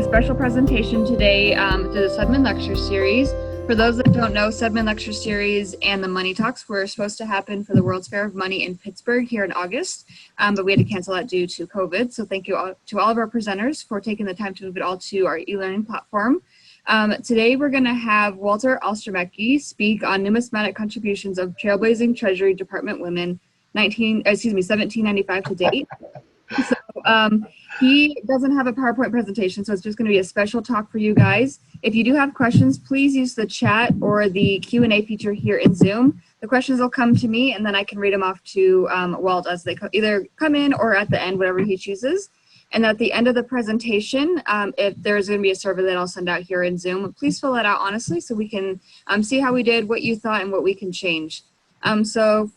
special presentation today through the Sundman Lecture Series. For those that don't know, Sundman Lecture Series and the Money Talks were supposed to happen for the World's Fair of Money in Pittsburgh here in August, but we had to cancel that due to COVID. So thank you all, to all of our presenters for taking the time to move it all to our e-learning platform. Today we're going to have Walter Ostromecki speak on numismatic contributions of Trailblazing Treasury Department women 1795 to date. So he doesn't have a PowerPoint presentation, so it's just going to be a special talk for you guys. If you do have questions, please use the chat or the Q&A feature here in Zoom. The questions will come to me, and then I can read them off to Walt as they either come in or at the end, whatever he chooses. And at the end of the presentation, if there's going to be a survey that I'll send out here in Zoom, please fill that out honestly so we can see how we did, what you thought, and what we can change. So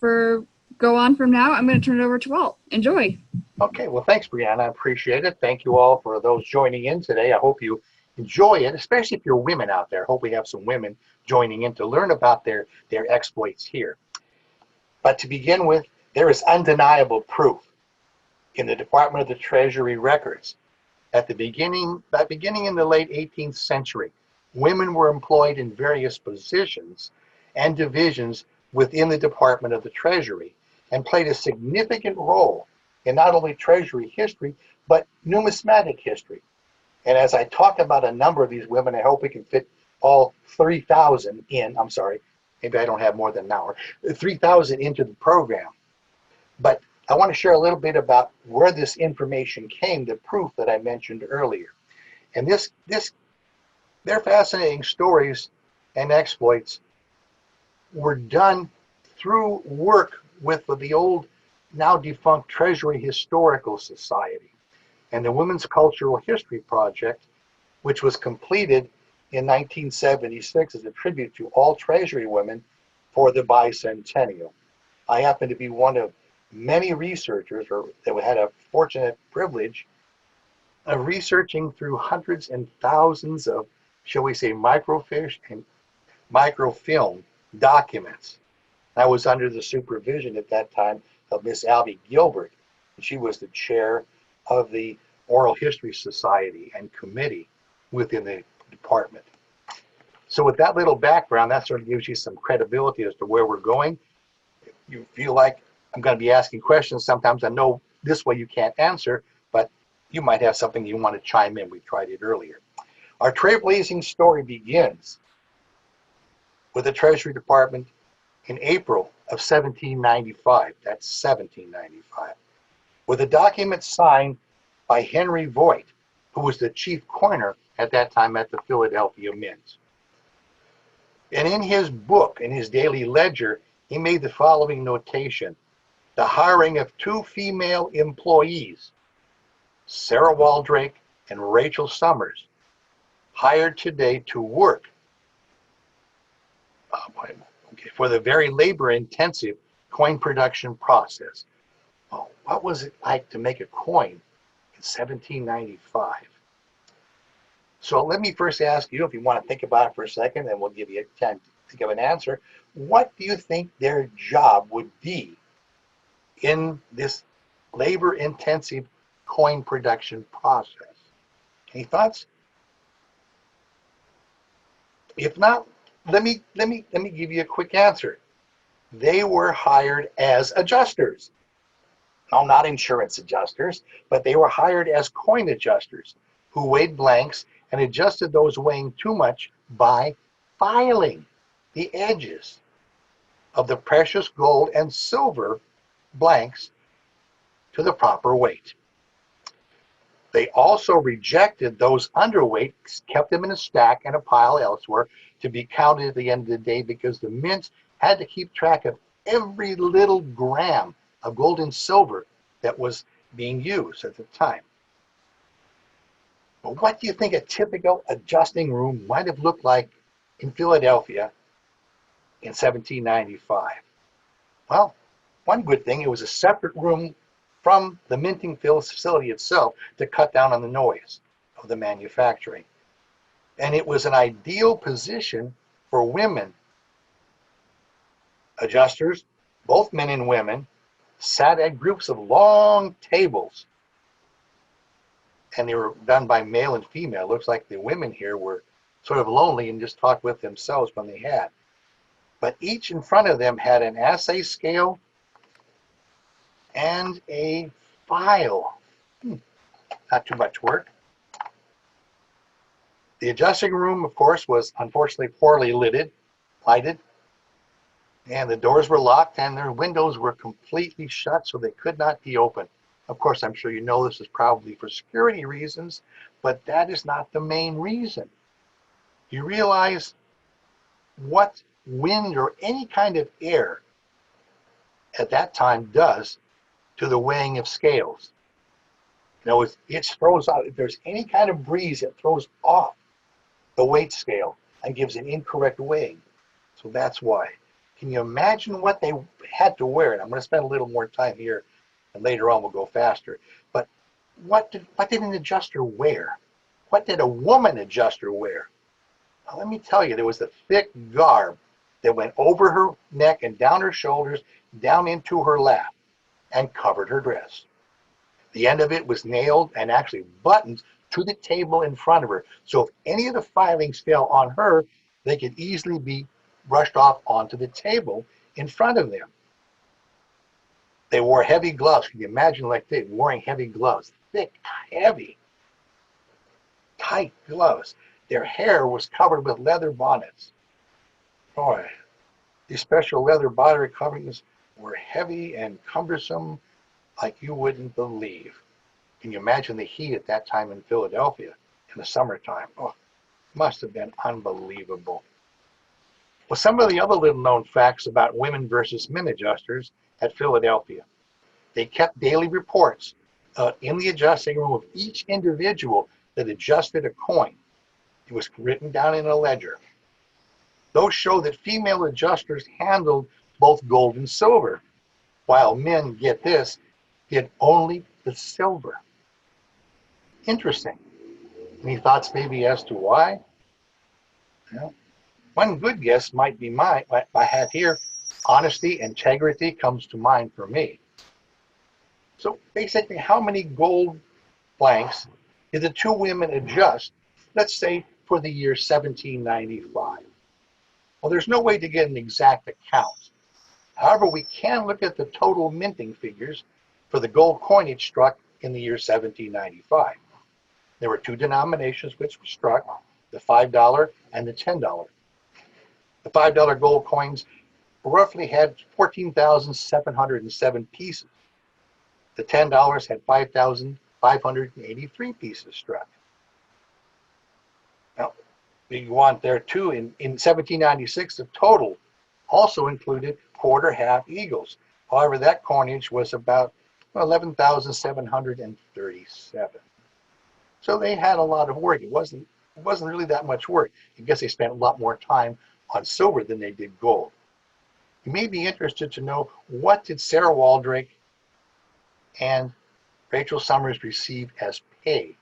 go on from now, I'm going to turn it over to Walt. Enjoy. Okay, well, thanks, Brianna. I appreciate it. Thank you all for those joining in today. I hope you enjoy it, especially if you're women out there. I hope we have some women joining in to learn about their exploits here. But to begin with, there is undeniable proof in the Department of the Treasury records. At the beginning in the late 18th century, women were employed in various positions and divisions within the Department of the Treasury and played a significant role in not only Treasury history, but numismatic history. And as I talk about a number of these women, I hope we can fit all 3,000 in. I'm sorry, maybe I don't have more than an hour, 3,000 into the program. But I want to share a little bit about where this information came, the proof that I mentioned earlier. And their fascinating stories and exploits were done through work with the old, now defunct Treasury Historical Society and the Women's Cultural History Project, which was completed in 1976 as a tribute to all Treasury women for the bicentennial. I happen to be one of many researchers that had a fortunate privilege of researching through hundreds and thousands of, shall we say, microfiche and microfilm documents. I was under the supervision at that time of Miss Albie Gilbert. She was the chair of the Oral History Society and committee within the department. So with that little background, that sort of gives you some credibility as to where we're going. If you feel like I'm going to be asking questions, sometimes I know this way you can't answer, but you might have something you want to chime in. We tried it earlier. Our trailblazing story begins with the Treasury Department in April of 1795, that's 1795, with a document signed by Henry Voigt, who was the chief coiner at that time at the Philadelphia Mint. And in his book, in his daily ledger, he made the following notation: the hiring of 2 female employees, Sarah Waldrake and Rachel Summers, hired today to work for the very labor-intensive coin production process. Oh, what was it like to make a coin in 1795? So let me first ask you, if you want to think about it for a second, and we'll give you time to think of an answer. What do you think their job would be in this labor-intensive coin production process? Any thoughts? If not, let me give you a quick answer. They were hired as adjusters. No, not insurance adjusters, but they were hired as coin adjusters who weighed blanks and adjusted those weighing too much by filing the edges of the precious gold and silver blanks to the proper weight. They also rejected those underweight, kept them in a stack and a pile elsewhere to be counted at the end of the day, because the mints had to keep track of every little gram of gold and silver that was being used at the time. But what do you think a typical adjusting room might have looked like in Philadelphia in 1795? Well, one good thing, it was a separate room from the minting facility itself to cut down on the noise of the manufacturing. And it was an ideal position for women. Adjusters, both men and women, sat at groups of long tables and they were done by male and female. Looks like the women here were sort of lonely and just talked with themselves when they had. But each in front of them had an assay scale and a file. Not too much work. The adjusting room, of course, was unfortunately poorly lighted, and the doors were locked and their windows were completely shut, so they could not be opened. Of course, I'm sure you know this is probably for security reasons, but that is not the main reason. You realize what wind or any kind of air at that time does to the weighing of scales. Now, it throws out, if there's any kind of breeze, it throws off the weight scale and gives an incorrect weighing. So that's why. Can you imagine what they had to wear? And I'm going to spend a little more time here, and later on we'll go faster. But what did an adjuster wear? What did a woman adjuster wear? Well, let me tell you, there was a thick garb that went over her neck and down her shoulders, down into her lap, and covered her dress. The end of it was nailed and actually buttoned to the table in front of her. So if any of the filings fell on her, they could easily be brushed off onto the table in front of them. They wore heavy gloves. Can you imagine like they wearing heavy gloves? Thick, heavy, tight gloves. Their hair was covered with leather bonnets. Boy, these special leather bonnet coverings were heavy and cumbersome like you wouldn't believe. Can you imagine the heat at that time in Philadelphia in the summertime? Oh, must have been unbelievable. Well, some of the other little known facts about women versus men adjusters at Philadelphia. They kept daily reports in the adjusting room of each individual that adjusted a coin. It was written down in a ledger. Those show that female adjusters handled both gold and silver, while men, get this, did only the silver. Interesting. Any thoughts maybe as to why? Well, one good guess might be I have here, honesty, integrity comes to mind for me. So basically, how many gold blanks did the two women adjust, let's say, for the year 1795? Well, there's no way to get an exact account. However, we can look at the total minting figures for the gold coinage struck in the year 1795. There were two denominations which were struck, the $5 and the $10. The $5 gold coins roughly had 14,707 pieces. The $10 had 5,583 pieces struck. Now, you want there too, in 1796, the total also included quarter half eagles. However, that coinage was about 11,737. So they had a lot of work. It wasn't really that much work. I guess they spent a lot more time on silver than they did gold. You may be interested to know, what did Sarah Waldrake and Rachel Summers receive as pay?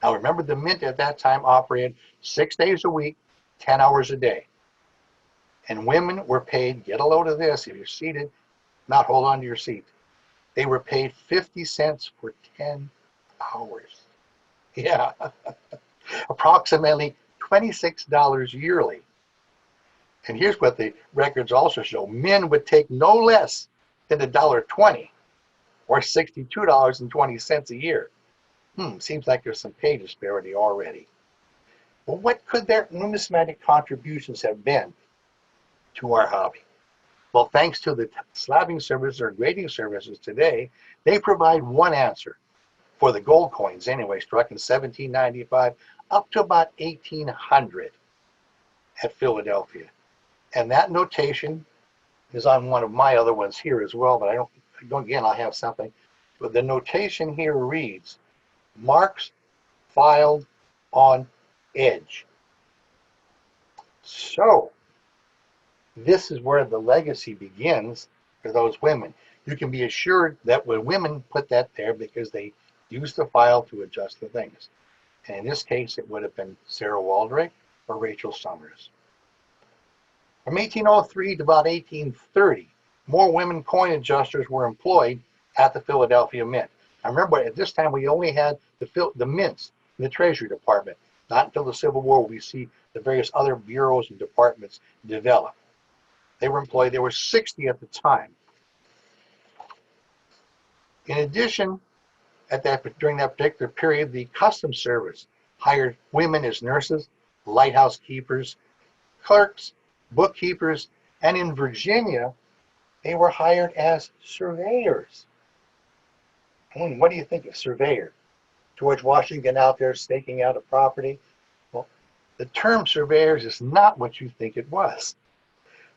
Now remember, the mint at that time operated 6 days a week, 10 hours a day. And women were paid, get a load of this, if you're seated, not hold on to your seat. They were paid 50 cents for 10 hours. Yeah, approximately $26 yearly. And here's what the records also show. Men would take no less than $1.20 or $62.20 a year. Seems like there's some pay disparity already. Well, what could their numismatic contributions have been to our hobby? Well, thanks to the slabbing services or grading services today, they provide one answer for the gold coins anyway, struck in 1795 up to about 1800 at Philadelphia. And that notation is on one of my other ones here as well, but I don't again, I'll have something. But the notation here reads, marks filed on edge. So this is where the legacy begins for those women. You can be assured that when women put that there, because they used the file to adjust the things. And in this case, it would have been Sarah Waldrake or Rachel Summers. From 1803 to about 1830, more women coin adjusters were employed at the Philadelphia Mint. I remember at this time we only had the mints in the Treasury Department. Not until the Civil War we see the various other bureaus and departments develop. They were employed, there were 60 at the time. In addition, during that particular period, the Customs Service hired women as nurses, lighthouse keepers, clerks, bookkeepers, and in Virginia, they were hired as surveyors. What do you think of surveyor? George Washington out there staking out a property? Well, the term surveyors is not what you think it was.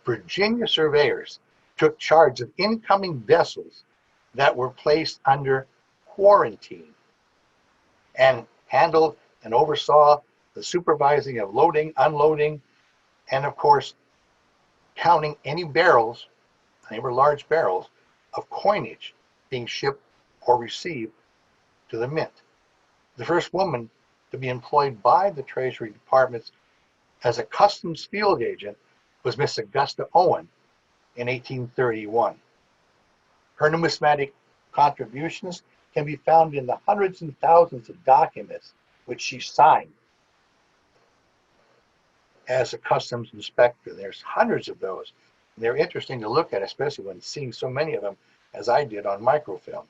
Virginia surveyors took charge of incoming vessels that were placed under quarantine and handled and oversaw the supervising of loading, unloading, and of course, counting any barrels, they were large barrels, of coinage being shipped or received to the mint. The first woman to be employed by the Treasury Departments as a customs field agent was Miss Augusta Owen in 1831. Her numismatic contributions can be found in the hundreds and thousands of documents which she signed as a customs inspector. There's hundreds of those. They're interesting to look at, especially when seeing so many of them as I did on microfilm.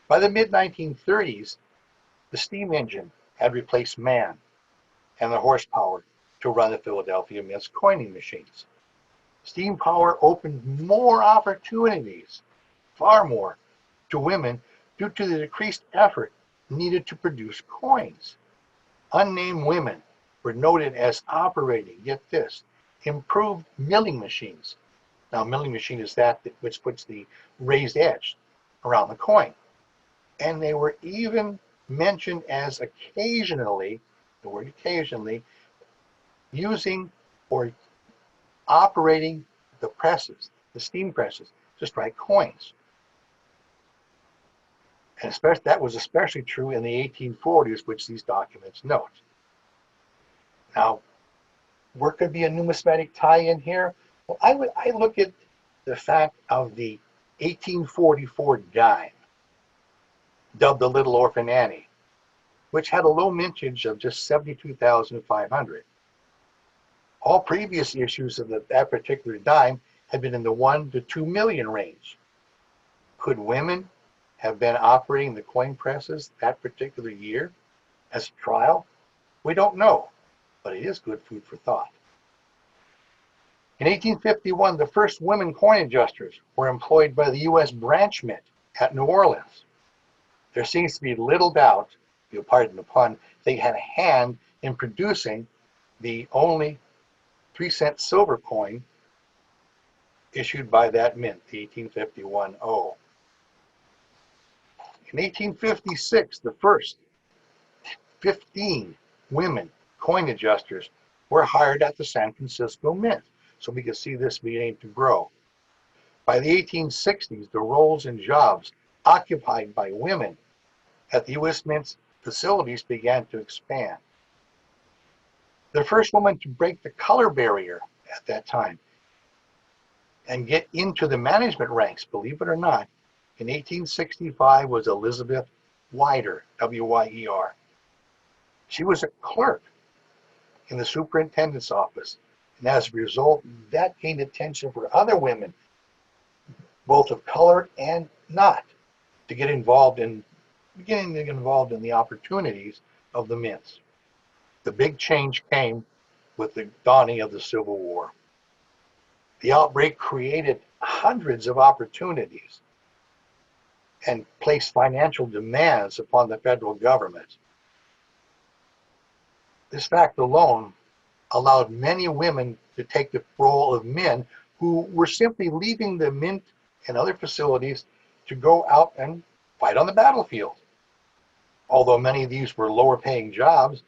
By the mid-1930s, the steam engine had replaced man and the horsepower to run the Philadelphia Mint's coining machines. Steam power opened more opportunities, far more, to women due to the decreased effort needed to produce coins. Unnamed women were noted as operating, get this, improved milling machines. Now, a milling machine is that which puts the raised edge around the coin. And they were even mentioned as occasionally, the word occasionally, using or operating the presses, the steam presses, to strike coins. And that was especially true in the 1840s, which these documents note. Now, where could be a numismatic tie-in here? Well, I look at the fact of the 1844 dime, dubbed the Little Orphan Annie, which had a low mintage of just 72,500. All previous issues of that particular dime had been in the 1 to 2 million range. Could women have been operating the coin presses that particular year as a trial? We don't know, but it is good food for thought. In 1851, the first women coin adjusters were employed by the U.S. branch mint at New Orleans. There seems to be little doubt, if you'll pardon the pun, they had a hand in producing the only 3-cent silver coin issued by that mint, the 1851 O. In 1856, the first 15 women coin adjusters were hired at the San Francisco Mint, so we could see this beginning to grow. By the 1860s, the roles and jobs occupied by women at the U.S. Mint's facilities began to expand. The first woman to break the color barrier at that time and get into the management ranks, believe it or not, in 1865 was Elizabeth Wyder, W-Y-E-R. She was a clerk in the superintendent's office, and as a result, that gained attention for other women, both of color and not, to get involved in the opportunities of the mints. The big change came with the dawning of the Civil War. The outbreak created hundreds of opportunities and placed financial demands upon the federal government. This fact alone allowed many women to take the role of men who were simply leaving the mint and other facilities to go out and fight on the battlefield. Although many of these were lower paying jobs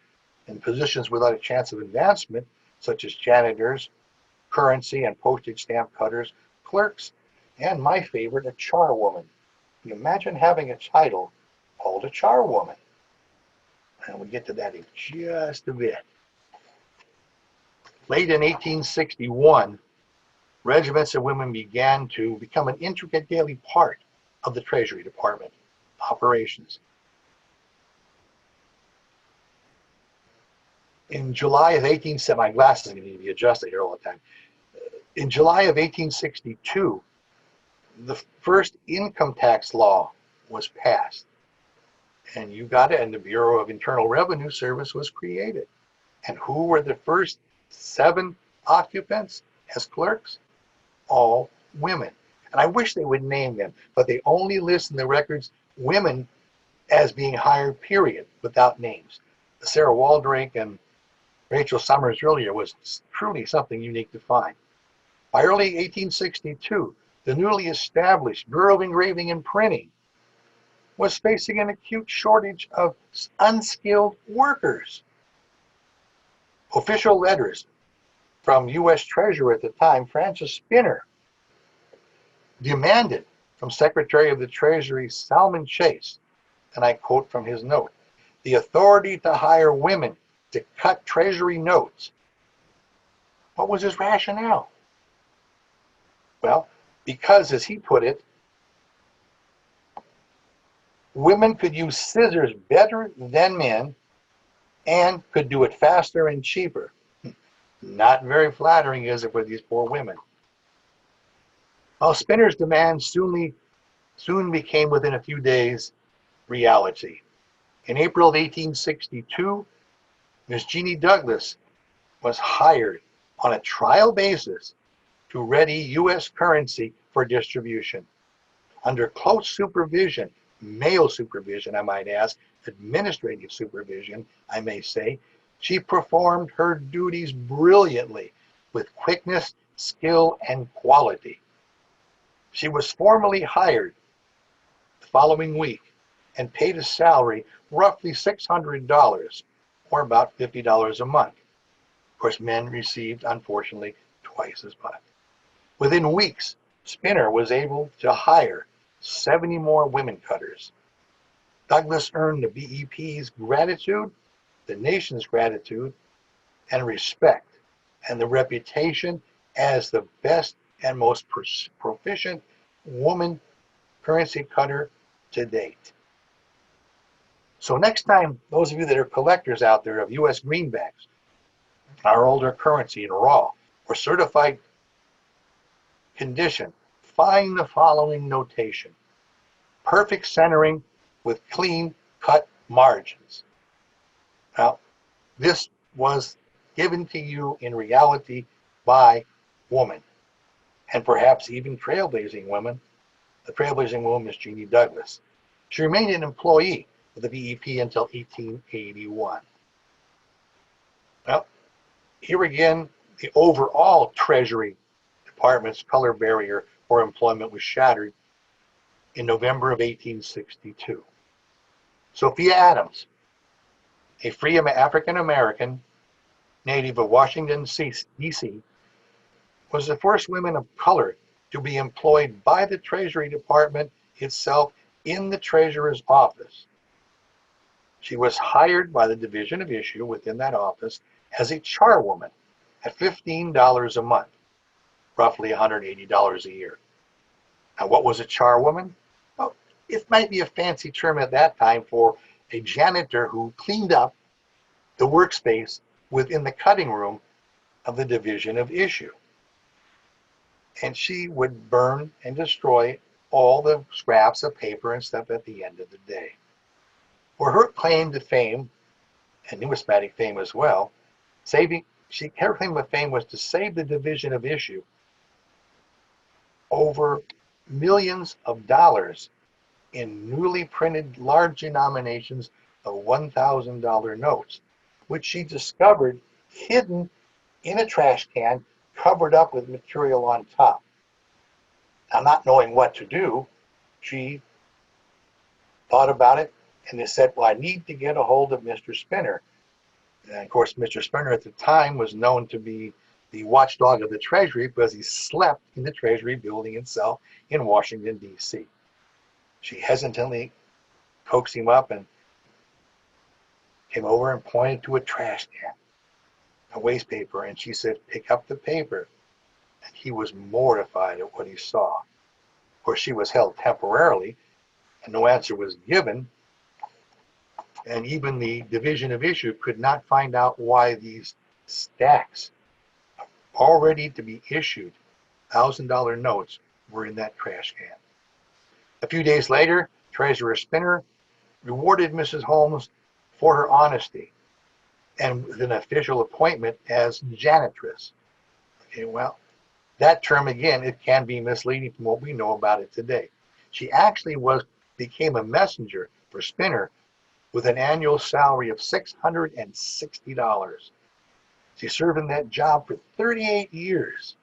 and positions without a chance of advancement, such as janitors, currency and postage stamp cutters, clerks, and my favorite, a charwoman. Can you imagine having a title called a charwoman? And we'll get to that in just a bit. Late in 1861, regiments of women began to become an intricate daily part of the Treasury Department. operations. In July of 1870, my glasses need to be adjusted here all the time. In July of 1862, the first income tax law was passed. And you got it, and the Bureau of Internal Revenue Service was created. And who were the first 7 occupants as clerks? All women. And I wish they would name them, but they only list in the records women as being hired, period, without names. Sarah Waldrake and Rachel Summers earlier was truly something unique to find. By early 1862, the newly established Bureau of Engraving and Printing was facing an acute shortage of unskilled workers. Official letters from U.S. Treasurer at the time, Francis Spinner, demanded from Secretary of the Treasury Salmon Chase, and I quote from his note, the authority to hire women to cut Treasury notes. What was his rationale? Well, because, as he put it, women could use scissors better than men and could do it faster and cheaper. Not very flattering, is it, for these poor women? Well, Spinner's demands soon became, within a few days, reality. In April of 1862, Miss Jeannie Douglas was hired on a trial basis to ready U.S. currency for distribution. Under close supervision, male supervision, I might ask, administrative supervision, I may say, she performed her duties brilliantly with quickness, skill, and quality. She was formally hired the following week and paid a salary roughly $600, or about $50 a month. Of course, men received, unfortunately, twice as much. Within weeks, Spinner was able to hire 70 more women cutters. Douglas earned the BEP's gratitude, the nation's gratitude, and respect, and the reputation as the best and most proficient woman currency cutter to date. So next time, those of you that are collectors out there of U.S. greenbacks, our older currency in raw or certified condition, find the following notation. Perfect centering with clean cut margins. Now, this was given to you in reality by woman, and perhaps even trailblazing women. The trailblazing woman is Jeannie Douglas. She remained an employee of the BEP until 1881. Well, here again, the overall Treasury Department's color barrier for employment was shattered in November of 1862. Sophia Adams, a free African-American native of Washington, D.C., was the first woman of color to be employed by the Treasury Department itself in the Treasurer's office. She was hired by the Division of Issue within that office as a charwoman at $15 a month, roughly $180 a year. Now, what was a charwoman? Well, it might be a fancy term at that time for a janitor who cleaned up the workspace within the cutting room of the Division of Issue. And she would burn and destroy all the scraps of paper and stuff at the end of the day. For her claim to fame, and numismatic fame as well, her claim of fame was to save the Division of Issue over millions of dollars in newly printed large denominations of $1,000 notes, which she discovered hidden in a trash can covered up with material on top. Now, not knowing what to do, she thought about it and they said, well, I need to get a hold of Mr. Spinner. And of course, Mr. Spinner at the time was known to be the watchdog of the Treasury because he slept in the Treasury building itself in Washington, D.C. She hesitantly coaxed him up and came over and pointed to a trash can, a waste paper, and she said, pick up the paper. And he was mortified at what he saw. Of course, she was held temporarily and no answer was given. And even the Division of Issue could not find out why these stacks already to be issued $1,000 notes were in that trash can. A few days later, Treasurer Spinner rewarded Mrs. Holmes for her honesty and with an official appointment as janitress. Okay, well, that term again, it can be misleading from what we know about it today. She actually became a messenger for Spinner with an annual salary of $660. She served in that job for 38 years.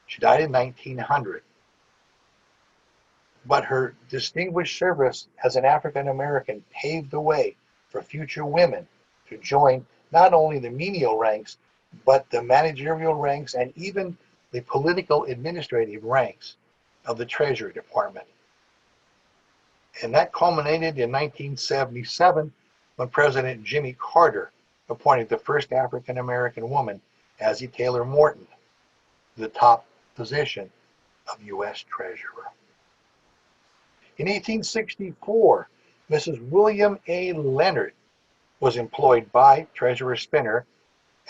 She died in 1900. But her distinguished service as an African American paved the way for future women to join not only the menial ranks, but the managerial ranks and even the political administrative ranks of the Treasury Department. And that culminated in 1977 when President Jimmy Carter appointed the first African American woman, Azzie Taylor Morton, to the top position of U.S. Treasurer. In 1864, Mrs. William A. Leonard was employed by Treasurer Spinner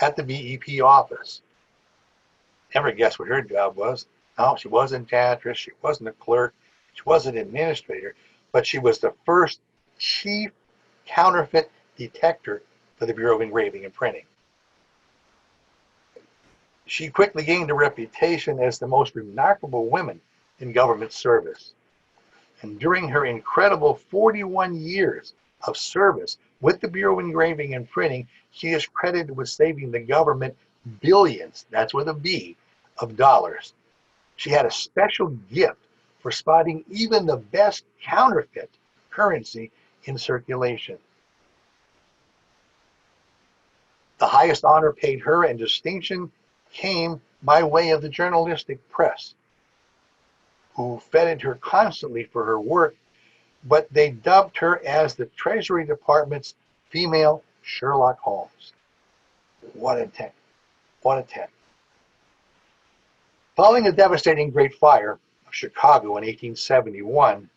at the BEP office. Never guess what her job was. No, she wasn't janitress, she wasn't a clerk, she wasn't an administrator, but she was the first chief counterfeit detector for the Bureau of Engraving and Printing. She quickly gained a reputation as the most remarkable woman in government service. And during her incredible 41 years of service with the Bureau of Engraving and Printing, she is credited with saving the government billions, that's with a B, of dollars. She had a special gift for spotting even the best counterfeit currency in circulation. The highest honor paid her and distinction came by way of the journalistic press, who feted her constantly for her work, but they dubbed her as the Treasury Department's female Sherlock Holmes. What a tech. What a tech. Following the devastating Great Fire of Chicago in 1871,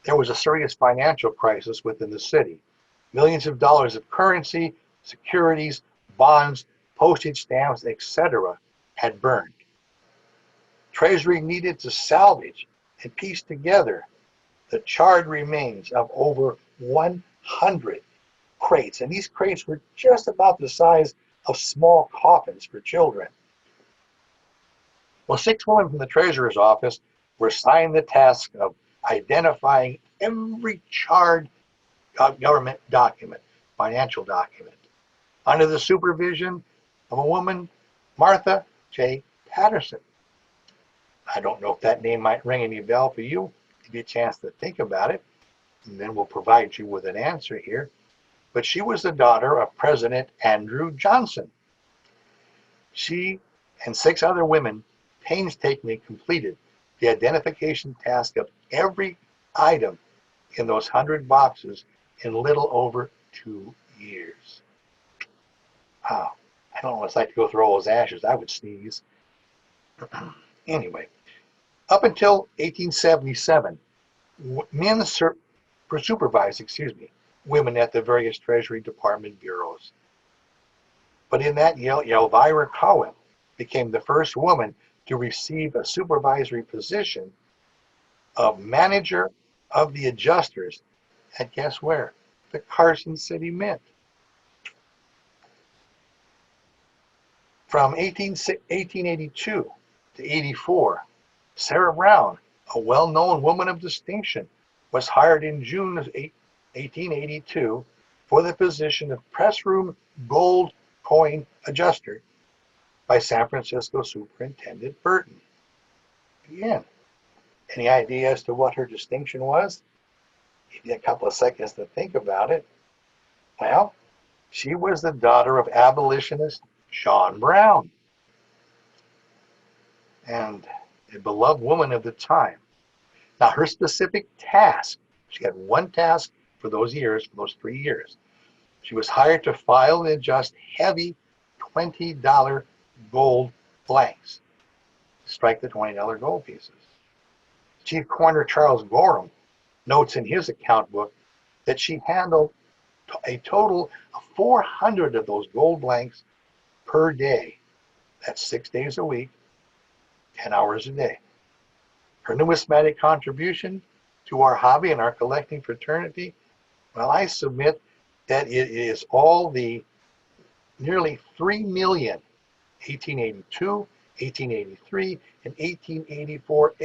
there was a serious financial crisis within the city. Millions of dollars of currency, securities, bonds, postage stamps, etc. had burned. Treasury needed to salvage and piece together the charred remains of over 100 crates, and these crates were just about the size of small coffins for children. Well, 6 women from the Treasurer's office were assigned the task of identifying every charred government document, financial document, under the supervision of a woman, Martha J. Patterson. I don't know if that name might ring any bell for you. Give you a chance to think about it, and then we'll provide you with an answer here. But she was the daughter of President Andrew Johnson. She and 6 other women painstakingly completed the identification task of every item in those 100 boxes in little over 2 years. Wow. I don't know what it's like to go through all those ashes. I would sneeze. Anyway, up until 1877, men supervised, women at the various Treasury Department bureaus. But in that year, Elvira Cohen became the first woman to receive a supervisory position of manager of the adjusters at, guess where? The Carson City Mint. From 1882 to 84, Sarah Brown, a well-known woman of distinction, was hired in June of 1882 for the position of press room gold coin adjuster by San Francisco Superintendent Burton. Again, any idea as to what her distinction was? Give you a couple of seconds to think about it. Well, she was the daughter of abolitionist John Brown, and a beloved woman of the time. Now, her specific task, she had one task for those years, for those 3 years. She was hired to file and adjust heavy $20 gold blanks, strike the $20 gold pieces. Chief Coroner Charles Gorham notes in his account book that she handled a total of 400 of those gold blanks per day. That's 6 days a week, 10 hours a day. Her numismatic contribution to our hobby and our collecting fraternity, well, I submit that it is all the nearly 3 million 1882, 1883, and 1884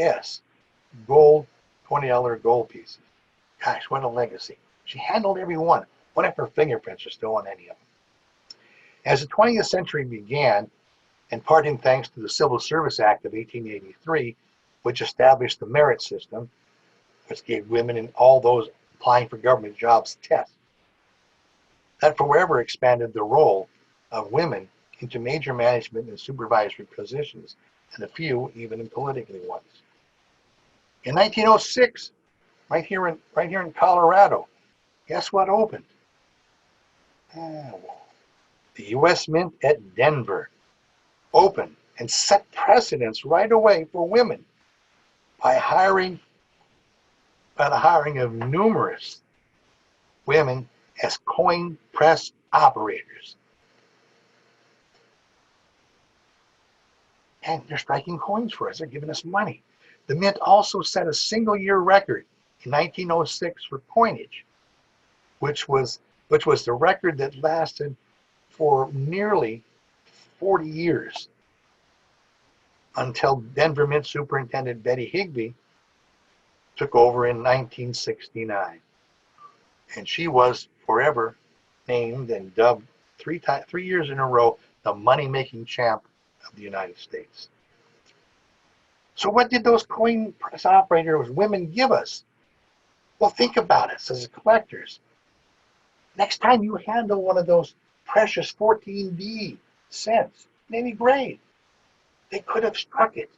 gold, $20 gold pieces. Gosh, what a legacy. She handled every one. What if her fingerprints are still on any of them? As the 20th century began, and part in thanks to the Civil Service Act of 1883, which established the merit system, which gave women and all those applying for government jobs tests, that forever expanded the role of women into major management and supervisory positions, and a few even in political ones. In 1906, right here in Colorado, guess what opened? The U.S. Mint at Denver opened and set precedents right away for women by the hiring of numerous women as coin press operators. And they're striking coins for us. They're giving us money. The Mint also set a single-year record in 1906 for coinage, which was the record that lasted for nearly 40 years until Denver Mint Superintendent Bette Higby took over in 1969. And she was forever named and dubbed three years in a row the money-making champ of the United States. So what did those coin press operators, women, give us? Well, think about it as collectors. Next time you handle one of those precious 14D cents in any grade, they could have struck it.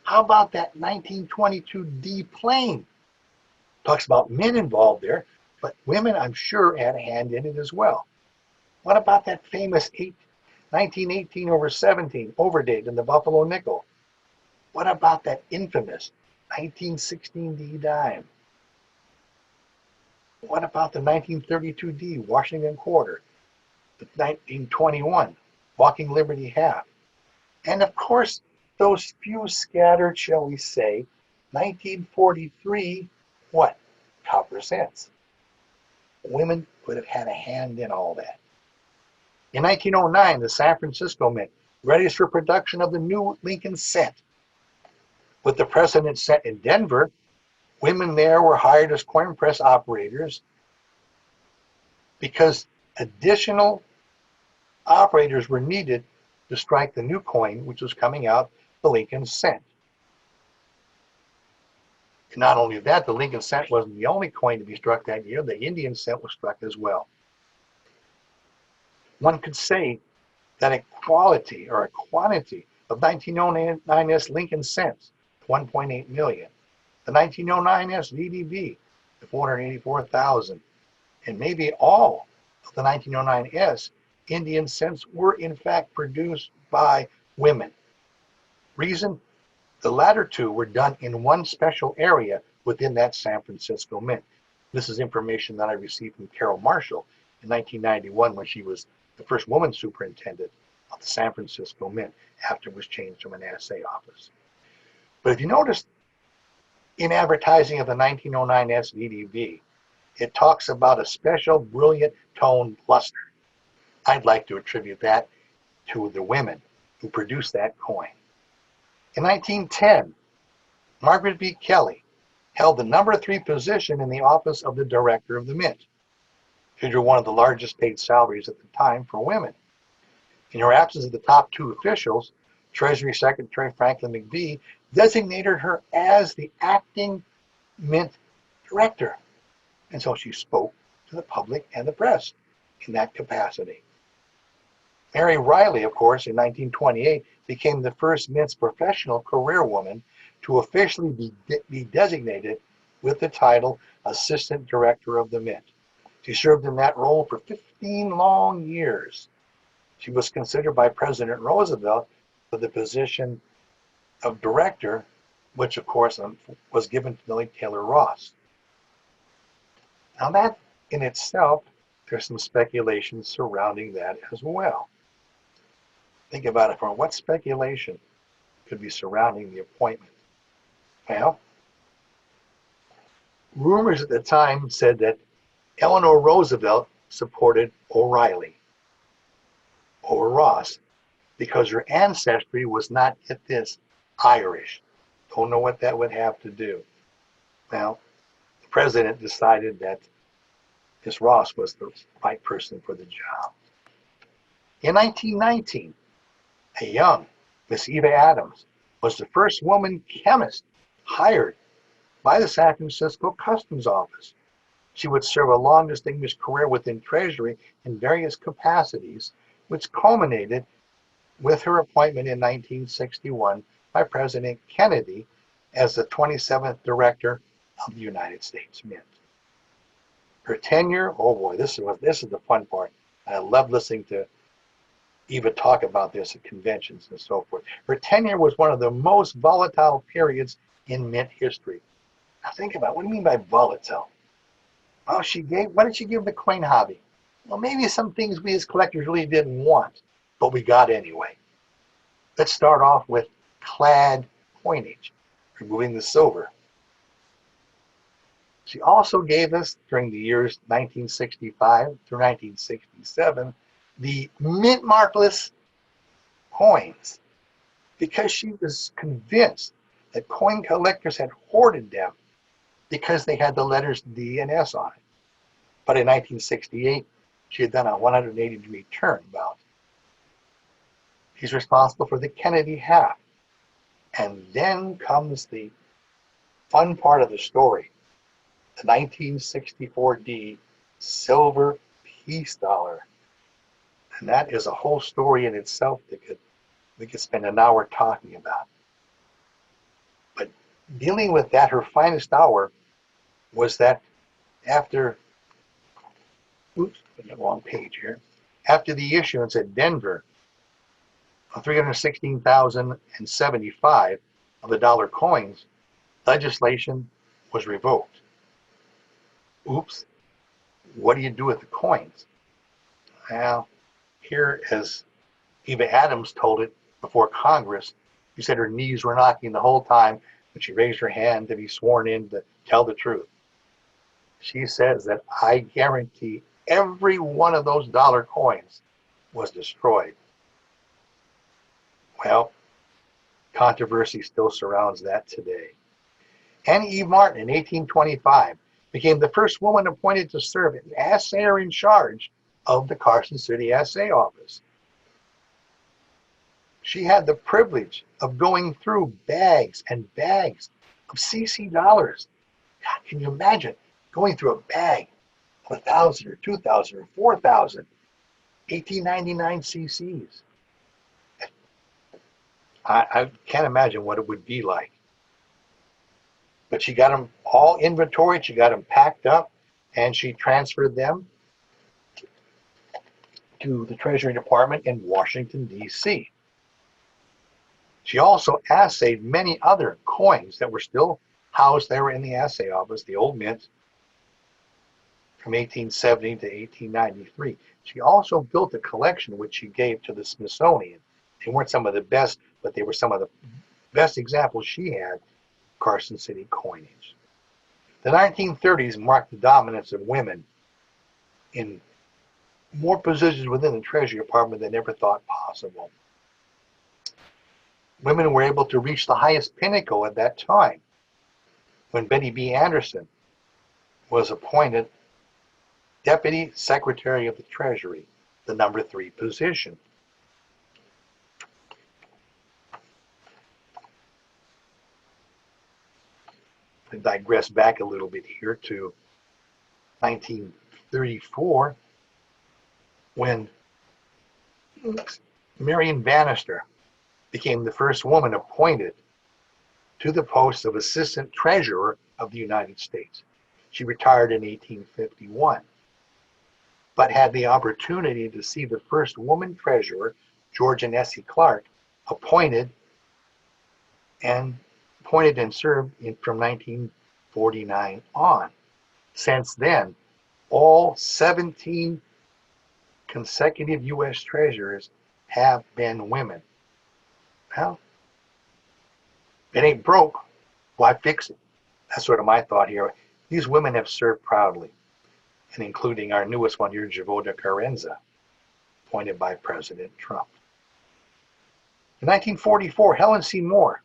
How about that 1922 D plane? Talks about men involved there, but women, I'm sure, had a hand in it as well. What about that famous 1918/17 overdate in the Buffalo nickel? What about that infamous 1916 D dime? What about the 1932 D Washington quarter, the 1921 Walking Liberty half? And of course, those few scattered, shall we say, 1943, what? Copper cents. Women could have had a hand in all that. In 1909, the San Francisco Mint readies for production of the new Lincoln cent. With the precedent set in Denver, women there were hired as coin press operators because additional operators were needed to strike the new coin, which was coming out, the Lincoln cent. And not only that, the Lincoln cent wasn't the only coin to be struck that year. The Indian cent was struck as well. One could say that a quality or a quantity of 1909S Lincoln cents, 1.8 million, the 1909S VDB, the 484,000, and maybe all of the 1909S Indian cents were in fact produced by women. Reason? The latter two were done in one special area within that San Francisco Mint. This is information that I received from Carol Marshall in 1991 when she was the first woman superintendent of the San Francisco Mint after it was changed from an assay office. But if you notice in advertising of the 1909S VDB, it talks about a special brilliant tone luster. I'd like to attribute that to the women who produced that coin. In 1910, Margaret B. Kelly held the number 3 position in the office of the director of the Mint. She drew one of the largest paid salaries at the time for women. In her absence of the top 2 officials, Treasury Secretary Franklin McBee designated her as the acting Mint director. And so she spoke to the public and the press in that capacity. Mary Riley, of course, in 1928, became the first Mint's professional career woman to officially be designated with the title Assistant Director of the Mint. She served in that role for 15 long years. She was considered by President Roosevelt for the position of director which of course was given to the late Taylor Ross. Now that in itself, there's some speculation surrounding that as well. Think about it from what speculation could be surrounding the appointment. Well, rumors at the time said that Eleanor Roosevelt supported O'Reilly over Ross because her ancestry was not, get this, Irish. Don't know what that would have to do. Well, the president decided that Miss Ross was the right person for the job. In 1919, a young Miss Eva Adams was the first woman chemist hired by the San Francisco Customs Office. She would serve a long, distinguished career within Treasury in various capacities, which culminated with her appointment in 1961 by President Kennedy as the 27th Director of the United States Mint. Her tenure, oh boy, this is the fun part. I love listening to Eva talk about this at conventions and so forth. Her tenure was one of the most volatile periods in Mint history. Now think about it. What do you mean by volatile? Well, what did she give the coin hobby? Well, maybe some things we as collectors really didn't want, but we got anyway. Let's start off with clad coinage, removing the silver. She also gave us, during the years 1965 through 1967, the mint markless coins, because she was convinced that coin collectors had hoarded them because they had the letters D and S on it. But in 1968, she had done a 180-degree turnabout. She's responsible for the Kennedy half. And then comes the fun part of the story, the 1964 D silver peace dollar. And that is a whole story in itself that we could spend an hour talking about. But dealing with that, her finest hour was that after, oops, I'm on the wrong page here. After the issuance at Denver of 316,075 of the dollar coins, legislation was revoked. Oops, what do you do with the coins? Well, here, as Eva Adams told it before Congress, she said her knees were knocking the whole time when she raised her hand to be sworn in to tell the truth. She says that I guarantee every one of those dollar coins was destroyed. Well, controversy still surrounds that today. Annie E. Martin in 1825 became the first woman appointed to serve as assayer in charge of the Carson City Assay Office. She had the privilege of going through bags and bags of CC dollars. God, can you imagine going through a bag of 1,000 or 2,000 or 4,000 1899 CCs? I can't imagine what it would be like. But she got them all inventoried, she got them packed up, and she transferred them to the Treasury Department in Washington, D.C. She also assayed many other coins that were still housed there in the assay office, the old mint, from 1870 to 1893. She also built a collection which she gave to the Smithsonian. They weren't some of the best, but they were some of the best examples she had of Carson City coinage. The 1930s marked the dominance of women in more positions within the Treasury Department than ever thought possible. Women were able to reach the highest pinnacle at that time when Bette B. Anderson was appointed Deputy Secretary of the Treasury, the number 3 position. I digress back a little bit here to 1934 when Marion Bannister became the first woman appointed to the post of Assistant Treasurer of the United States. She retired in 1851, but had the opportunity to see the first woman treasurer, Georgia Nessie Clark, appointed appointed and served from 1949 on. Since then, all 17 consecutive U.S. treasurers have been women. Well, it ain't broke. Why fix it? That's sort of my thought here. These women have served proudly, and including our newest one here, Javoda Carranza, appointed by President Trump. In 1944, Helen C. Moore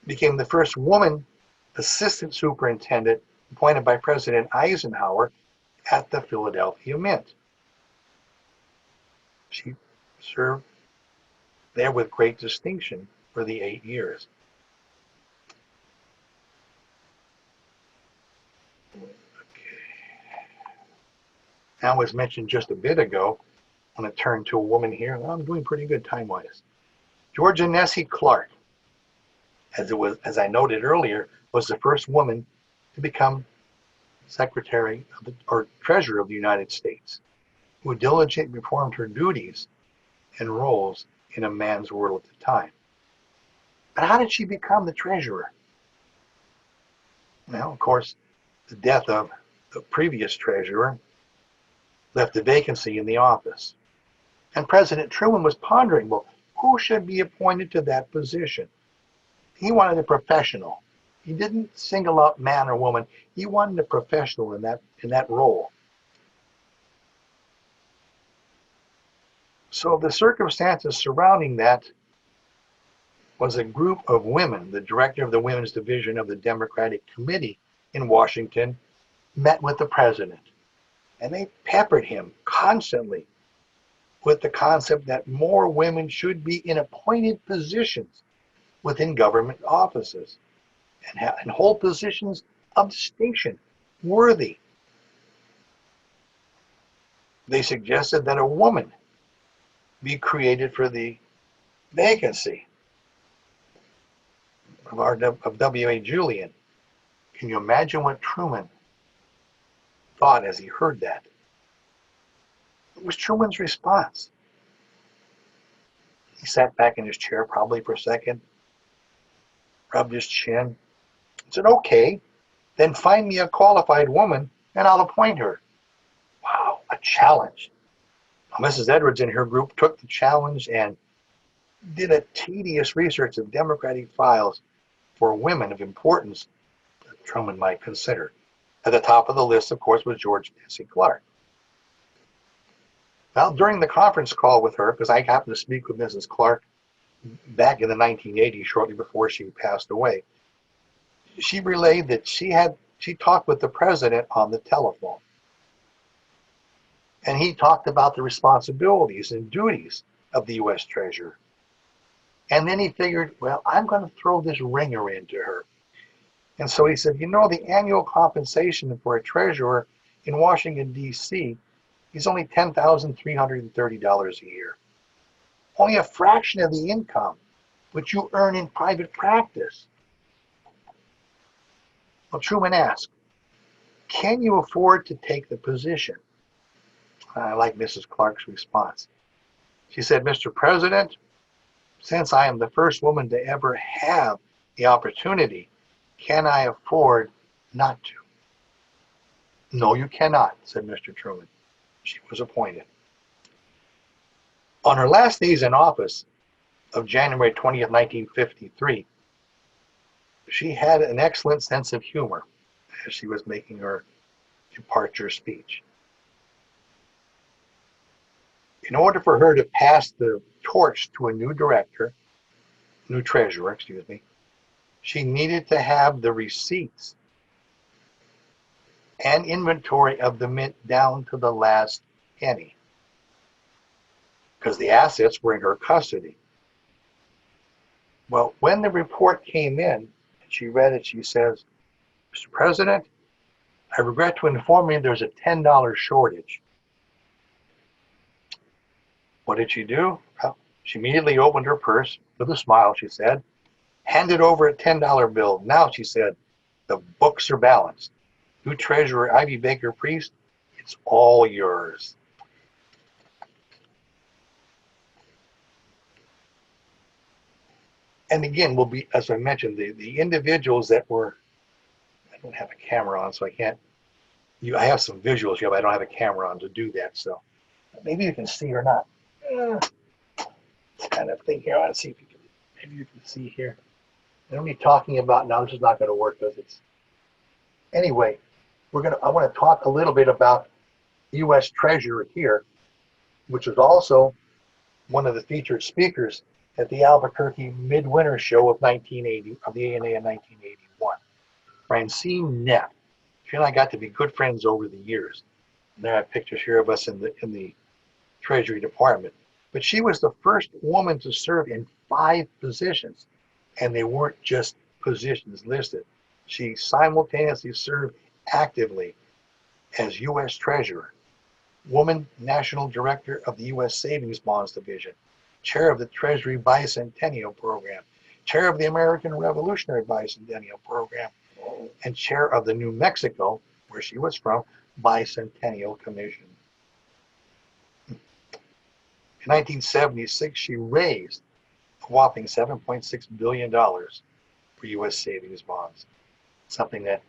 became the first woman assistant superintendent appointed by President Eisenhower at the Philadelphia Mint. She served there with great distinction for the 8 years. Now, as mentioned just a bit ago, I'm going to turn to a woman here. Well, I'm doing pretty good time-wise. Georgia Nessie Clark, as I noted earlier, was the first woman to become Secretary or Treasurer of the United States, who diligently performed her duties and roles in a man's world at the time. But how did she become the treasurer? Well, of course, the death of the previous treasurer left a vacancy in the office. And President Truman was pondering, well, who should be appointed to that position? He wanted a professional. He didn't single out man or woman. He wanted a professional in that role. So the circumstances surrounding that was a group of women. The director of the Women's Division of the Democratic Committee in Washington met with the president, and they peppered him constantly with the concept that more women should be in appointed positions within government offices and hold positions of distinction worthy. They suggested that a woman be created for the vacancy of W.A. Julian. Can you imagine what Truman thought as he heard that? What was Truman's response? He sat back in his chair probably for a second, rubbed his chin, and said, okay, then find me a qualified woman and I'll appoint her. Wow, a challenge. Now, Mrs. Edwards and her group took the challenge and did a tedious research of Democratic files for women of importance that Truman might consider. At the top of the list, of course, was George Nessie Clark. Well, during the conference call with her, because I happened to speak with Mrs. Clark back in the 1980s, shortly before she passed away, she relayed that she talked with the president on the telephone. And he talked about the responsibilities and duties of the U.S. Treasurer. And then he figured, well, I'm going to throw this ringer into her. And so he said, the annual compensation for a treasurer in Washington, D.C. is only $10,330 a year. Only a fraction of the income which you earn in private practice. Well, Truman asked, can you afford to take the position? I like Mrs. Clark's response. She said, Mr. President, since I am the first woman to ever have the opportunity, can I afford not to? No, you cannot, said Mr. Truman. She was appointed. On her last days in office of January 20th, 1953, she had an excellent sense of humor as she was making her departure speech. In order for her to pass the torch to a new treasurer, she needed to have the receipts and inventory of the mint down to the last penny, because the assets were in her custody. Well, when the report came in, and she read it, she says, Mr. President, I regret to inform you there's a $10 shortage. What did she do? Well, she immediately opened her purse with a smile, she said, handed over a $10 bill. Now, she said, the books are balanced. New Treasurer Ivy Baker Priest, it's all yours. And again, will be, as I mentioned, the individuals that were, I don't have a camera on, so I can't, I have some visuals here, but I don't have a camera on to do that. So maybe you can see or not. This kind of thing here. I want to see if you can, maybe you can see here. I don't need talking about now. This is not going to work because it's, anyway, I want to talk a little bit about U.S. Treasurer here, which was also one of the featured speakers at the Albuquerque Midwinter Show of 1980, of the ANA in 1981. Francine Neff. She and I got to be good friends over the years. And there I have pictures here of us in the Treasury Department. But she was the first woman to serve in 5 positions, and they weren't just positions listed. She simultaneously served actively as U.S. Treasurer, Woman National Director of the U.S. Savings Bonds Division, Chair of the Treasury Bicentennial Program, Chair of the American Revolutionary Bicentennial Program, and Chair of the New Mexico, where she was from, Bicentennial Commission. In 1976, she raised a whopping $7.6 billion for U.S. savings bonds, something that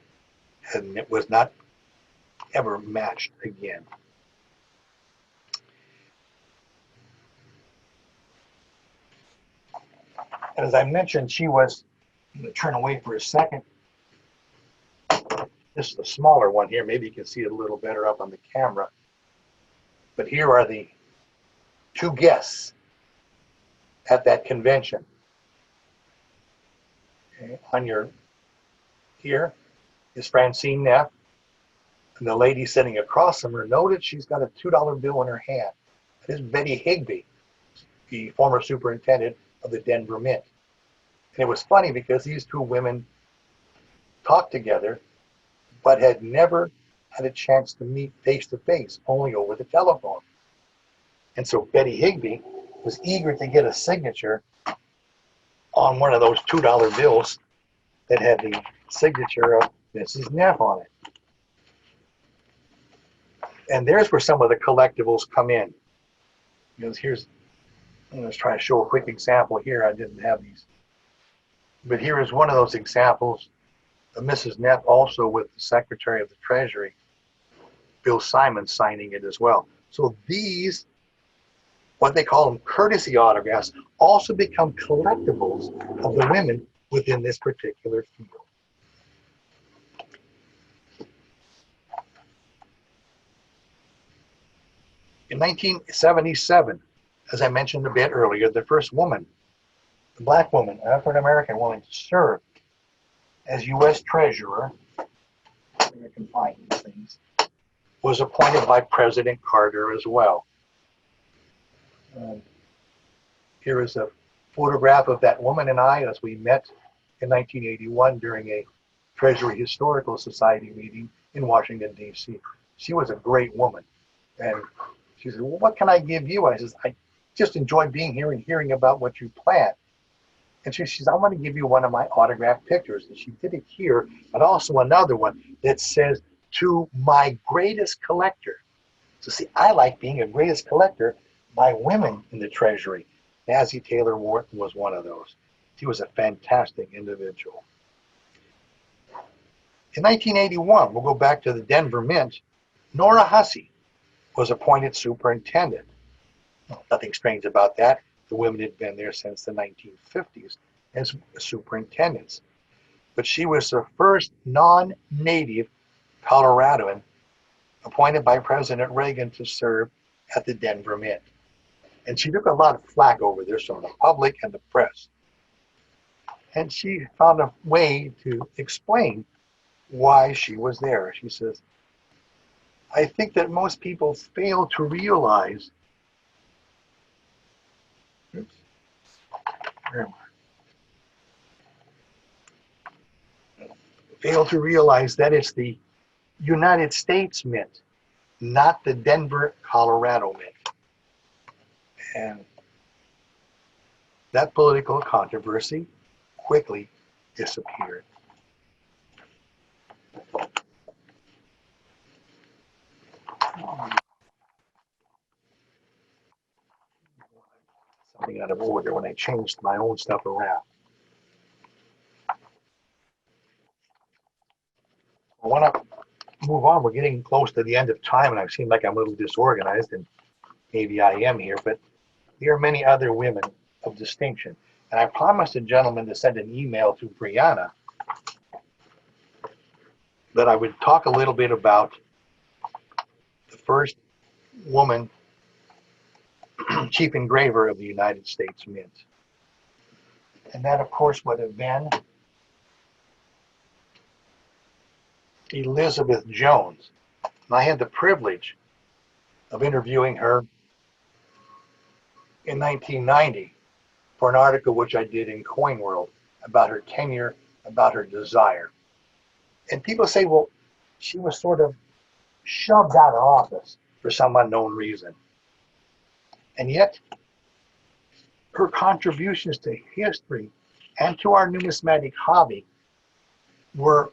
was not ever matched again. And as I mentioned, she was, I'm going to turn away for a second. This is the smaller one here. Maybe you can see it a little better up on the camera. But here are the 2 guests at that convention. Okay. On your, here is Francine Neff. And the lady sitting across from her noted she's got a $2 bill in her hand. That is Bette Higby, the former superintendent of the Denver Mint. And it was funny because these 2 women talked together, but had never had a chance to meet face to face, only over the telephone. And so Bette Higby was eager to get a signature on one of those $2 bills that had the signature of Mrs. Neff on it. And there's where some of the collectibles come in. Because here's, I'm going to try to show a quick example here. I didn't have these. But here is one of those examples of Mrs. Neff also with the Secretary of the Treasury, Bill Simon, signing it as well. So these, what they call them courtesy autographs, also become collectibles of the women within this particular field. In 1977, as I mentioned a bit earlier, the first woman, the black woman, African-American woman, to serve as U.S. Treasurer, I can find these things, was appointed by President Carter as well. Here is a photograph of that woman and I as we met in 1981 during a Treasury Historical Society meeting in Washington, D.C. She was a great woman. And she said, well, what can I give you? I said, I just enjoy being here and hearing about what you plan. And she says, I want to give you one of my autographed pictures. And she did it here, but also another one that says, to my greatest collector. So see, I like being a greatest collector by women in the Treasury. Massey Taylor Wharton was one of those. She was a fantastic individual. In 1981, we'll go back to the Denver Mint, Nora Hussey was appointed superintendent. Well, nothing strange about that. The women had been there since the 1950s as superintendents. But she was the first non-native Coloradoan appointed by President Reagan to serve at the Denver Mint. And she took a lot of flack over this from the public and the press. And she found a way to explain why she was there. She says, I think that most people fail to realize that it's the United States Mint, not the Denver, Colorado Mint. And that political controversy quickly disappeared. Something out of order when I changed my own stuff around. I want to move on. We're getting close to the end of time, and I seem like I'm a little disorganized, and maybe I am here, but there are many other women of distinction. And I promised a gentleman to send an email to Brianna that I would talk a little bit about the first woman chief engraver of the United States Mint. And that, of course, would have been Elizabeth Jones. And I had the privilege of interviewing her in 1990 for an article which I did in Coin World about her tenure, about her desire. And people say, well, she was sort of shoved out of office for some unknown reason. And yet, her contributions to history and to our numismatic hobby were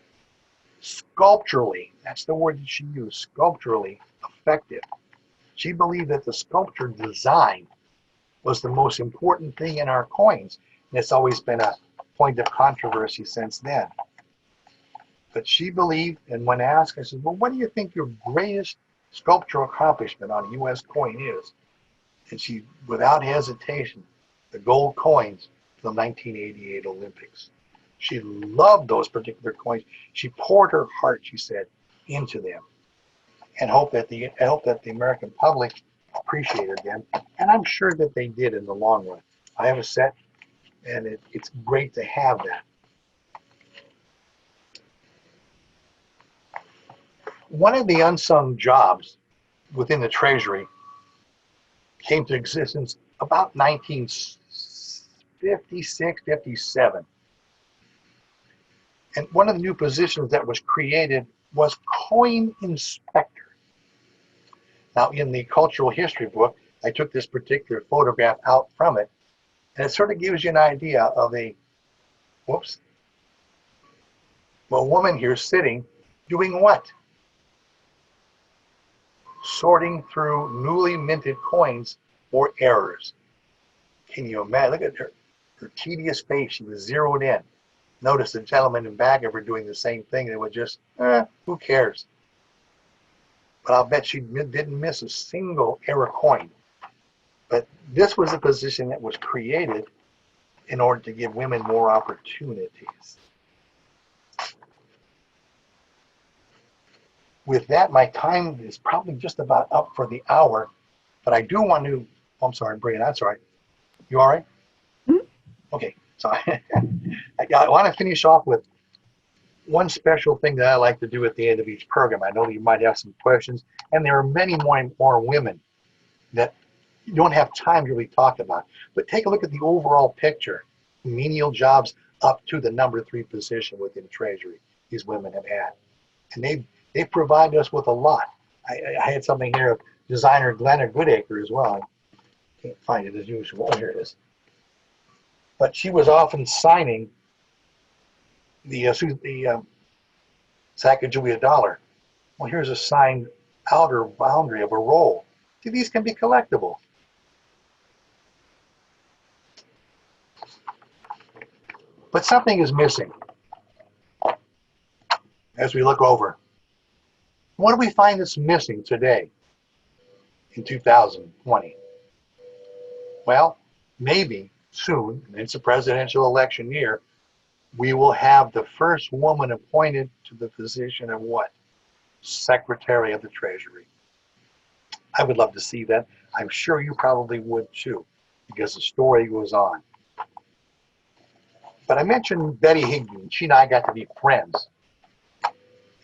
sculpturally, that's the word that she used, sculpturally effective. She believed that the sculpture design was the most important thing in our coins. And it's always been a point of controversy since then. But she believed, and when asked, I said, well, what do you think your greatest sculptural accomplishment on a U.S. coin is? And she, without hesitation, the gold coins from the 1988 Olympics. She loved those particular coins. She poured her heart, she said, into them, and hoped that the American public appreciated them. And I'm sure that they did in the long run. I have a set, and it's great to have that. One of the unsung jobs within the Treasury came to existence about 1956, 57. And one of the new positions that was created was coin inspector. Now, in the cultural history book, I took this particular photograph out from it, and it sort of gives you an idea of a woman here sitting doing what? Sorting through newly minted coins for errors. Can you imagine? Look at her tedious face. She was zeroed in. Notice the gentleman in back of her doing the same thing. They would just, who cares? But I'll bet she didn't miss a single error coin. But this was a position that was created in order to give women more opportunities. With that, my time is probably just about up for the hour, but I do want to, I'm sorry, Brian, that's all right. You all right? Mm-hmm. Okay, so I want to finish off with one special thing that I like to do at the end of each program. I know that you might have some questions, and there are many more women that you don't have time to really talk about. But take a look at the overall picture. Menial jobs up to the number 3 position within Treasury these women have had. And they provide us with a lot. I had something here of designer Glenna Goodacre as well. I can't find it as usual. Oh, here it is. But she was often signing the Sacagawea dollar. Well, here's a signed outer boundary of a roll. See, these can be collectible. But something is missing as we look over. What do we find that's missing today in 2020? Well, maybe soon, and it's a presidential election year, we will have the first woman appointed to the position of what? Secretary of the Treasury. I would love to see that. I'm sure you probably would too, because the story goes on. But I mentioned Betty Higby. She and I got to be friends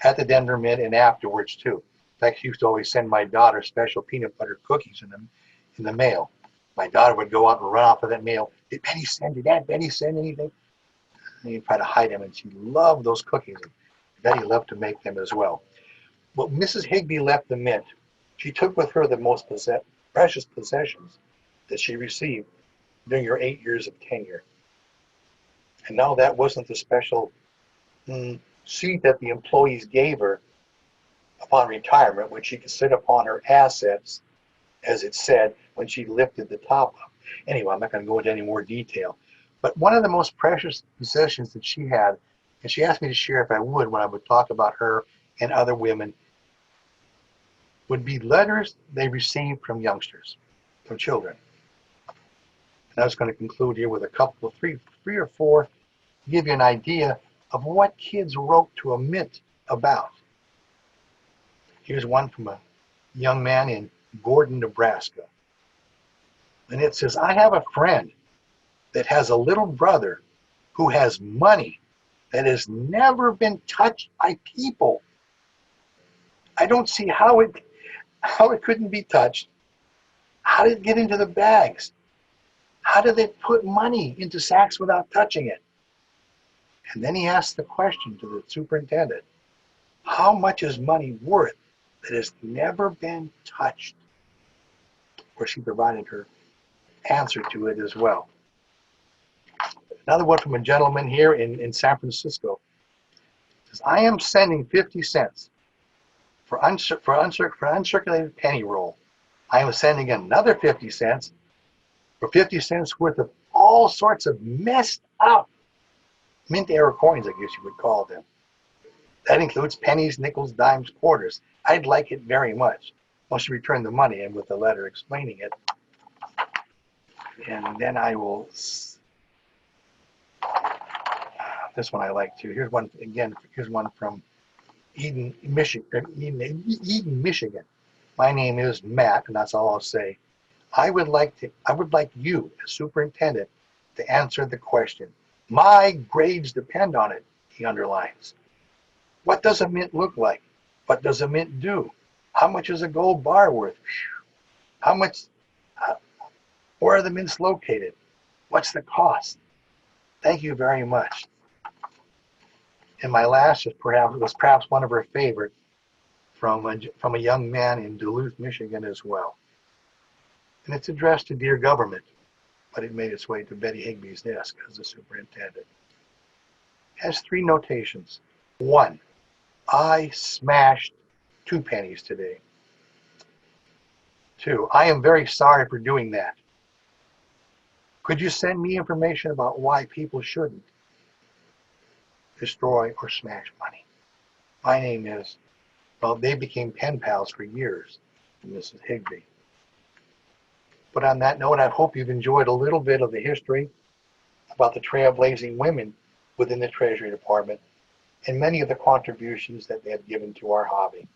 at the Denver Mint and afterwards too. In fact, she used to always send my daughter special peanut butter cookies in the mail. My daughter would go out and run off with that mail. Did Betty send? Did Aunt Betty send anything? And you'd try to hide them, and she loved those cookies. And Betty loved to make them as well. Well, Mrs. Higby left the Mint. She took with her the most precious possessions that she received during her 8 years of tenure. And now that wasn't the special seat that the employees gave her upon retirement, when she could sit upon her assets, as it said, when she lifted the top up. Anyway, I'm not going to go into any more detail. But one of the most precious possessions that she had, and she asked me to share if I would when I would talk about her and other women would be letters they received from youngsters, from children. And I was going to conclude here with a couple of three or four, to give you an idea of what kids wrote to a mint about. Here's one from a young man in Gordon, Nebraska. And it says, I have a friend that has a little brother who has money that has never been touched by people. I don't see how it couldn't be touched. How did it get into the bags? How did they put money into sacks without touching it? And then he asked the question to the superintendent, how much is money worth that has never been touched? Of course, she provided her answer to it as well. Another one from a gentleman here in San Francisco. Says, I am sending 50 cents for uncirculated penny roll. I am sending another 50 cents for 50 cents worth of all sorts of messed up mint error coins, I guess you would call them. That includes pennies, nickels, dimes, quarters. I'd like it very much. Once you return the money and with the letter explaining it. And then I will, this one I like too. Here's one again, here's one from Eden, Michigan. My name is Matt, and that's all I'll say. I would like you, as superintendent, to answer the question. My grades depend on it, he underlines. What does a mint look like? What does a mint do? How much is a gold bar worth? How much, where are the mints located? What's the cost? Thank you very much. And my last was perhaps one of her favorite, from a young man in Duluth, Michigan as well. And it's addressed to Dear Government, but it made its way to Betty Higby's desk as the superintendent. It has three notations. 1, I smashed 2 pennies today. 2, I am very sorry for doing that. Could you send me information about why people shouldn't destroy or smash money? My name is, well, they became pen pals for years, Mrs. Higby. But on that note, I hope you've enjoyed a little bit of the history about the trailblazing women within the Treasury Department and many of the contributions that they have given to our hobby.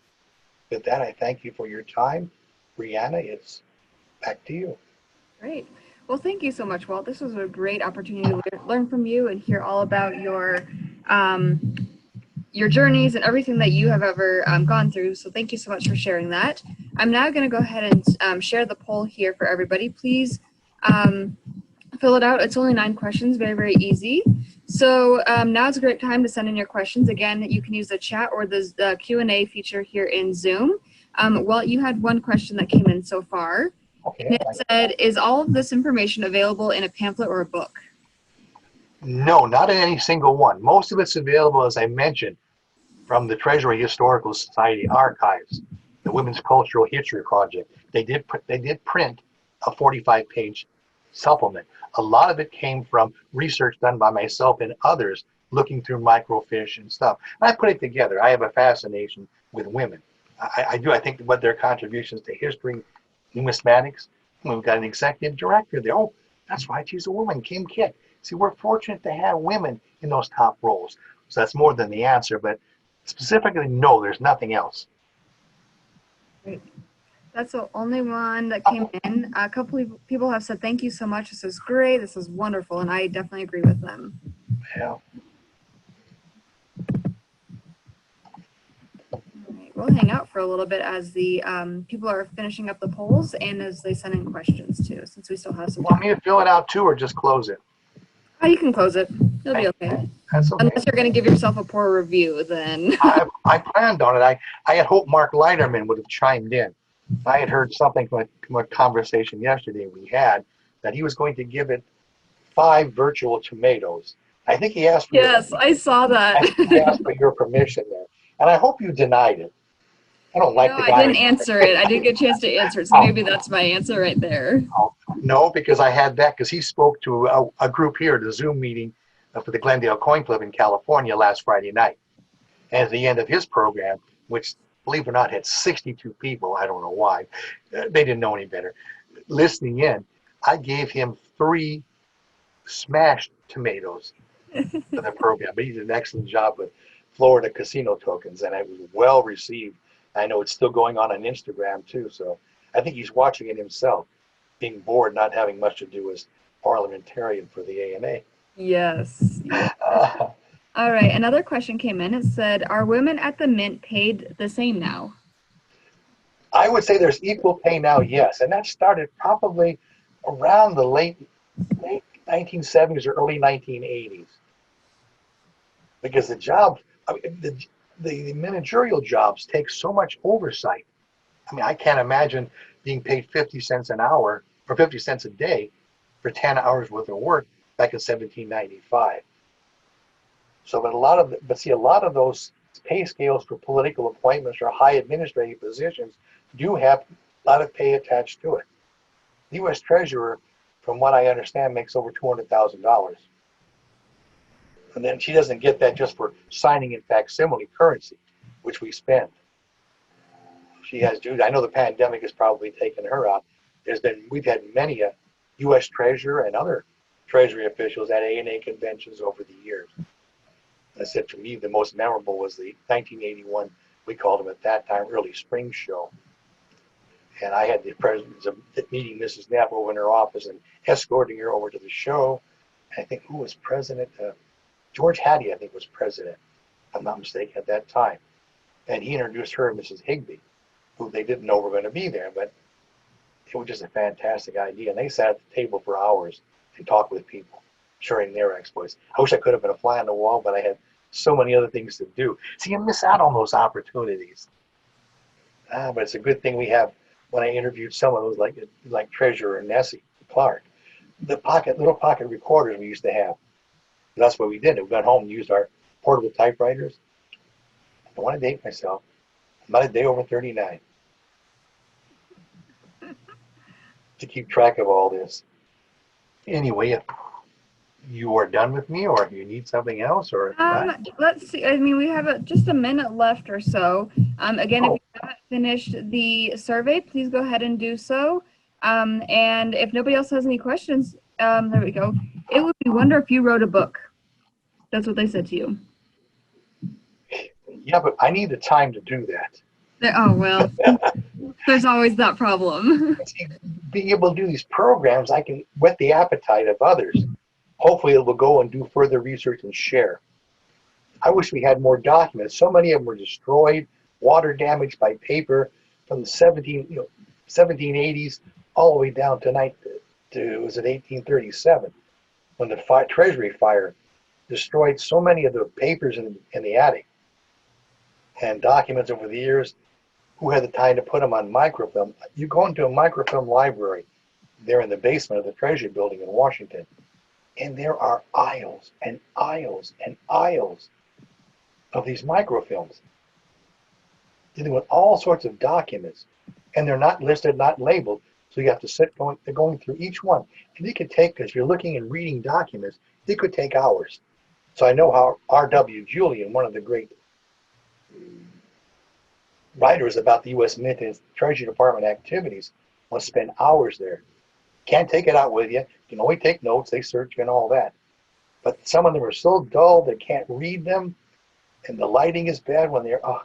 With that, I thank you for your time. Brianna, it's back to you. Great. Well, thank you so much, Walt. This was a great opportunity to learn from you and hear all about your journeys and everything that you have ever gone through. So thank you so much for sharing that. I'm now going to go ahead and share the poll here for everybody. Please fill it out. It's only 9 questions, very, very easy. So now it's a great time to send in your questions. Again, you can use the chat or the Q&A feature here in Zoom. Walt, you had one question that came in so far. Okay. And it said, is all of this information available in a pamphlet or a book? No, not in any single one. Most of it's available, as I mentioned, from the Treasury Historical Society archives, the Women's Cultural History Project. They did print a 45-page supplement. A lot of it came from research done by myself and others looking through microfiche and stuff. And I put it together. I have a fascination with women. I do. I think what their contributions to history, numismatics, we've got an executive director there. Oh, that's right, she's a woman, Kim Kitt. See, we're fortunate to have women in those top roles. So that's more than the answer, but specifically, no, there's nothing else. Great. That's the only one that came in. A couple of people have said, thank you so much. This is great. This is wonderful. And I definitely agree with them. Yeah. All right, we'll hang out for a little bit as the people are finishing up the polls and as they send in questions too, since we still have some You want time. me to fill it out too, or just close it? Oh, you can close it. It'll be okay. That's okay. Unless you're going to give yourself a poor review, then. I planned on it. I had hoped Mark Leiderman would have chimed in. I had heard something from a conversation yesterday we had that he was going to give it 5 virtual tomatoes. I think he asked for Yes, I saw that. I think he asked for your permission there, and I hope you denied it. I don't like No, the I guy. didn't answer it. I didn't get a chance to answer it, so maybe that's my answer right there. No, because I had that because he spoke to a group here at a Zoom meeting for the Glendale Coin Club in California last Friday night. And at the end of his program, which, believe it or not, had 62 people, I don't know why, they didn't know any better, listening in, I gave him 3 smashed tomatoes for the program. But he did an excellent job with Florida casino tokens, and it was well received. I know it's still going on Instagram too, so I think he's watching it himself, being bored, not having much to do as parliamentarian for the ANA. Yes. All right, another question came in. It said, are women at the Mint paid the same now? I would say there's equal pay now, yes, and that started probably around the late 1970s or early 1980s, because the job, I mean, the managerial jobs take so much oversight. I mean, I can't imagine being paid 50 cents an hour or 50 cents a day for 10 hours worth of work back in 1795. So, but a lot of those pay scales for political appointments or high administrative positions do have a lot of pay attached to it. The U.S. Treasurer, from what I understand, makes over $200,000. And then she doesn't get that just for signing in facsimile currency, which we spend. She has duties. I know the pandemic has probably taken her out. We've had many U.S. Treasurer and other Treasury officials at ANA conventions over the years. I said, for me, the most memorable was the 1981, we called them at that time, early spring show. And I had the presence of meeting Mrs. Knapp over in her office and escorting her over to the show. I think who was president? George Hattie, I think, was president, if I'm not mistaken, at that time. And he introduced her and Mrs. Higby, who they didn't know were going to be there, but it was just a fantastic idea. And they sat at the table for hours and talked with people, sharing their exploits. I wish I could have been a fly on the wall, but I had so many other things to do. See, you miss out on those opportunities. But it's a good thing we have. When I interviewed some of those, like Treasurer Nessie Clark, the little pocket recorders we used to have. That's what we did. We got home and used our portable typewriters. I want to date myself. I'm about a day over 39 to keep track of all this. Anyway, if you are done with me, or if you need something else, or let's see. I mean, we have just a minute left or so. Again, if you haven't finished the survey, please go ahead and do so. And if nobody else has any questions, there we go. It would be wonder if you wrote a book. That's what they said to you. Yeah, but I need the time to do that. Oh, well, there's always that problem. See, being able to do these programs, I can whet the appetite of others. Hopefully it will go and do further research and share. I wish we had more documents. So many of them were destroyed, water damaged by paper from the 1780s all the way down to 1837, when the Treasury fire destroyed so many of the papers in the attic. And documents over the years, who had the time to put them on microfilm? You go into a microfilm library there in the basement of the Treasury building in Washington, and there are aisles and aisles and aisles of these microfilms dealing with all sorts of documents, and they're not listed, not labeled, so you have to going through each one. And it could take, if you're looking and reading documents, it could take hours. So I know how R.W. Julian, one of the great writers about the U.S. Mint and Treasury Department activities, must spend hours there. Can't take it out with you. You can only take notes. They search and all that. But some of them are so dull they can't read them, and the lighting is bad when they're. Oh,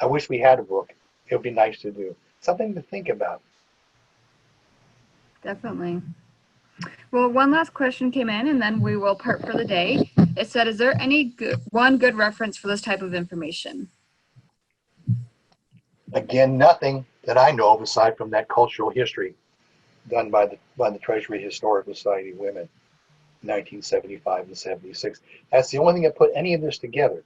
I wish we had a book. It would be nice to do. Something to think about. Definitely. Well, one last question came in, and then we will part for the day. It said, is there any one good reference for this type of information? Again, nothing that I know of aside from that cultural history done by the Treasury Historical Society women, 1975 and 76. That's the only thing that put any of this together.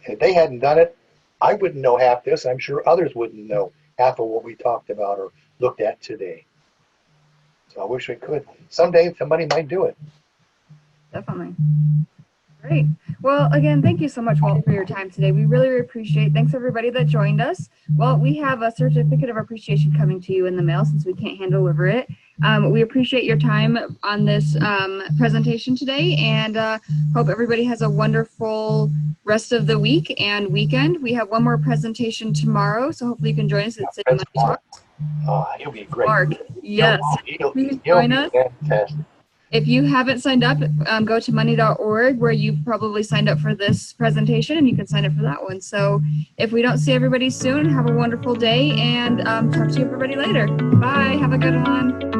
And if they hadn't done it, I wouldn't know half this. I'm sure others wouldn't know half of what we talked about or looked at today. So I wish we could. Someday somebody might do it. Definitely. Great. Well, again, thank you so much, Walt, for your time today. We really appreciate it. Thanks, everybody that joined us. Well, we have a certificate of appreciation coming to you in the mail since we can't hand deliver it. We appreciate your time on this presentation today, and hope everybody has a wonderful rest of the week and weekend. We have one more presentation tomorrow, so hopefully you can join us at City Money Mark. Talk. He'll be great. Mark, yes. Please He'll join be us. fantastic. If you haven't signed up, go to money.org where you probably signed up for this presentation, and you can sign up for that one. So if we don't see everybody soon, have a wonderful day, and talk to you everybody later. Bye. Have a good one.